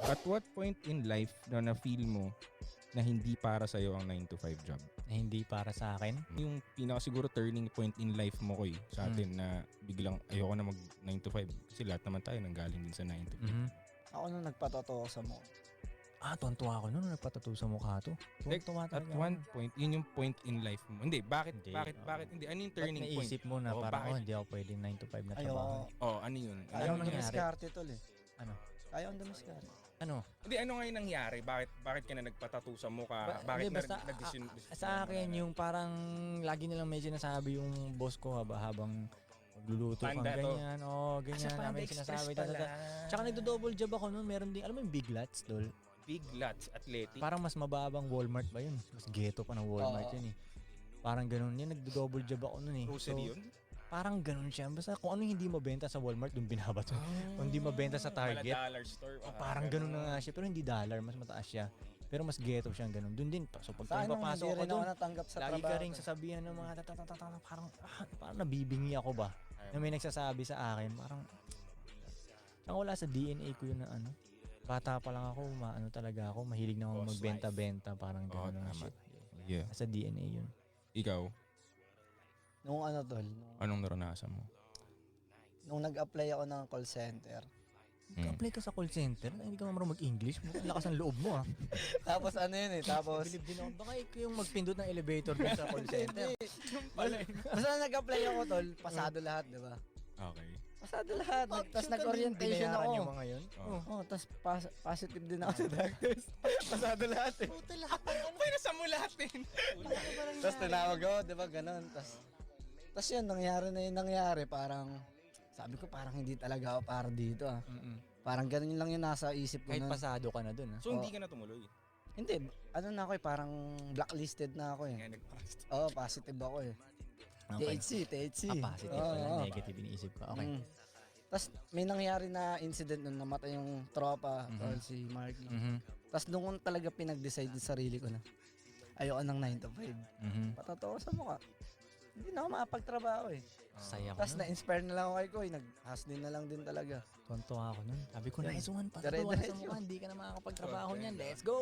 At what point in life na na-feel mo na hindi para sa'yo ang 9 to 5 job? Na hindi para sa akin. Yung pinaka siguro turning point in life mo ko sa atin na biglang ayoko na mag 9 to 5 kasi lahat naman tayo nanggaling din sa 9 to 5. Ako nung nagpatotoo sa mo. Tuwan-tuwa ako noon nagpatattoo sa mukha to. Like, Tuwan-tuwa at talaga one ako. point, yun yung point in life mo. Hindi, bakit Hindi, hindi? Ano yung Ba't turning point? naisip mo na Oo, parang bakit? hindi ako pwedeng 9 to 5 na Ayaw, trabaho? Ano yun? ayaw Anong ang nangyari? dumiskarte tol eh. Ano? Ayaw ang dumiskarte. Ano? Hindi, ano ngayon nangyari? Bakit ka na nagpatattoo sa mukha? Bakit Hindi, na basta, nag-decision? sa akin yung parang lagi nilang medyo nasabi yung boss ko habang magluluto kang Panda to. ganyan. Ganyan namin sinasabi. Tsaka nagdo-double job ako noon. Meron din, alam mo yung Big Lots, tol? Big Lots, athletic. Parang mas mababang Walmart ba yun? Mas ghetto pa ng Walmart yun eh. Parang ganun yun. Nagdo-double job ako noon eh. Grocery yun? Parang ganun siya. Basta kung ano hindi mabenta sa Walmart, doon binabato. Kung hindi mabenta sa Target, Dollar store. parang ganun na nga siya. Pero hindi dollar, mas mataas siya. Pero mas ghetto siyang ganun. Doon din. So pag Sa akin nung papasok hindi ako rin ako doon, natanggap sa lagi trabaho. ka rin sasabihan ng mga parang nabibingi ako ba? Na may nagsasabi sa akin, parang tsaka wala sa DNA ko yun na ano. Bata pa lang ako, talaga ako, mahilig na ako Boss magbenta-benta, parang Oo, gano'n na tama. shit. Yeah. Sa DNA yun. Ikaw, Nung ano tol, anong naranasan mo? nung nag-apply ako ng call center. Apply ka sa call center, hindi ka marunong mag-English, mukhang lakas ang loob mo ha. Tapos ano yun eh, tapos Bilib din ako, baka ikaw yung magpindot ng elevator dun sa call center. basta nag-apply ako tol, pasado lahat, di ba? Okay. Pasado lahat. Tapos nag-orientation Binayaran ako. yung mga yun. Oh, tapos positive din ako sa drug test. Pasado lahat eh. Pwede sa mo lahat din. Tapos tinawag ako, di ba, ganun. Tapos yun, nangyari na yun nangyari. Parang, sabi ko parang hindi talaga ako para dito ah. Parang ganun lang yung nasa isip ko Kahit nun. pasado ka na dun ha. So, hindi ka na tumuloy? Hindi, ano na ako eh, parang blacklisted na ako eh. Nga nag-post. Oo, positive ako eh. Okay. THC. Positive Oo, pala, oo. negative iniisip ko. Okay. Tapos may nangyari na incident nung namatay yung tropa, tol, si Marky. Tapos doon ko talaga pinag-decide yung sarili ko na ayoko ng 9 to 5. Patotoo sa mukha. Hindi na ako makapagtrabaho eh. Saya ko Tapos nun. na-inspire na lang ako kay Koy. Nag-hustle na lang din talaga. Tuwan-tuwa ako nun. Sabi ko, nice one, patatuwa Dire-diretso. sa mukha. Hindi ka na makakapagtrabaho niyan. Let's go!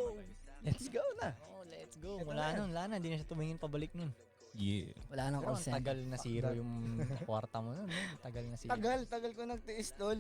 Let's go na. Oh, let's go. Wala na. Hindi na siya tumingin pabalik nun. Yeah. Wala nang Pero call ang center. tagal na zero yung kwarta mo nun. Tagal na zero. Tagal ko nagtiis tol.